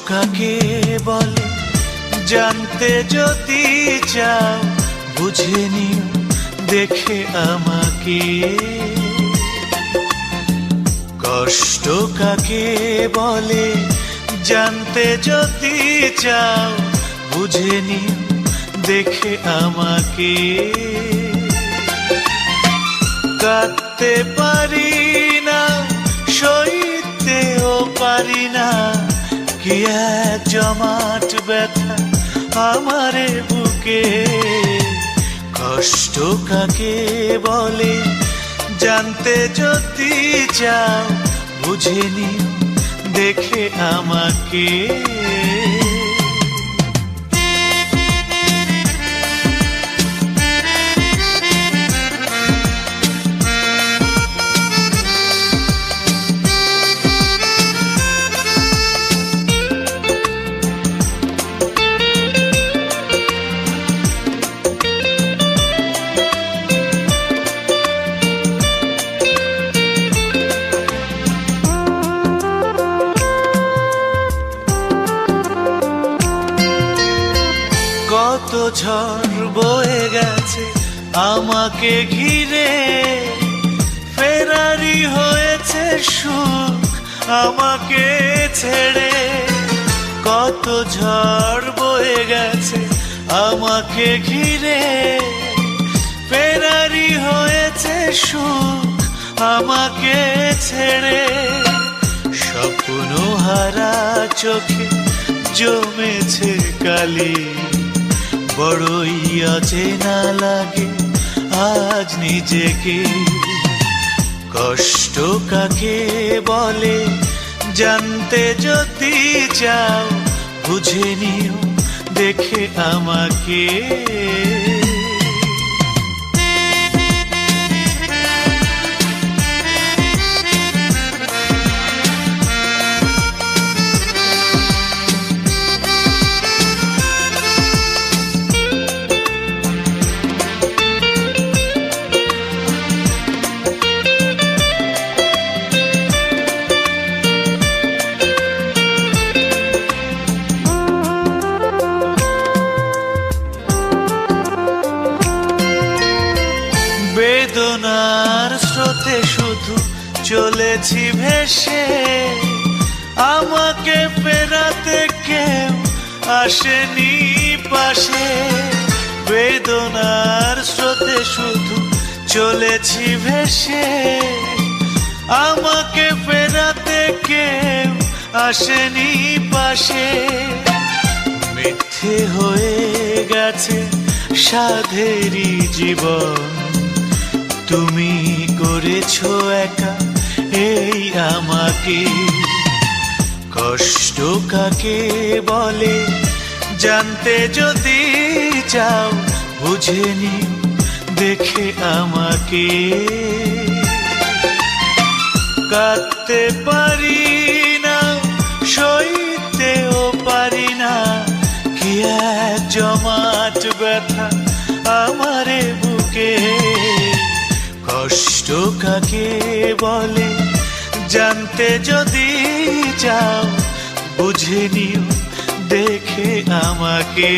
কাকে বলে জানতে যদি চাও, বুঝে নিও দেখে আমাকে। কষ্ট কাকে বলে জানতে যদি চাও, বুঝে নিও দেখে আমাকে। কাঁদতে পারি না, সইতেও পারি না, কি এক জমাট ব্যথা আমারে বুকে। কষ্ট কাকে বলে জানতে যদি চাও, বুঝে নিও দেখে আমাকে। কত ঝড় বয়ে গেছে আমাকে ঘিরে, ফেরারি হয়েছে সুখ আমাকে ছেড়ে। কত ঝড় বয়ে গেছে আমাকে ঘিরে, ফেরারি হয়েছে সুখ আমাকে ছেড়ে। স্বপ্ন হারা চোখে জমেছে কালি, বড়ই অচেনা লাগে আজ নিজেকে। কষ্ট কাকে বলে জানতে যদি চাও, বুঝে নিও দেখে আমাকে। বেদনার স্রোতে শুধু চলেছি ভেসে, আমাকে ফেরাতে কেউ আসেনি পাশে। বেদনার স্রোতে শুধু চলেছি ভেসে, আমাকে ফেরাতে কেউ আসেনি পাশে। মিথ্যে হয়ে গেছে সাধেরই জীবন, তুমি করেছো একা এই আমাকে। কষ্ট কাকে বলে জানতে যদি চাও, বুঝে নিও দেখে আমাকে। কাঁদতে পারি না, সইতেও পারি না, কি এক জমাট ব্যথা আমারে বুকে। কষ্ট কাকে বলে জানতে যদি চাও, বুঝে নিও দেখে আমাকে।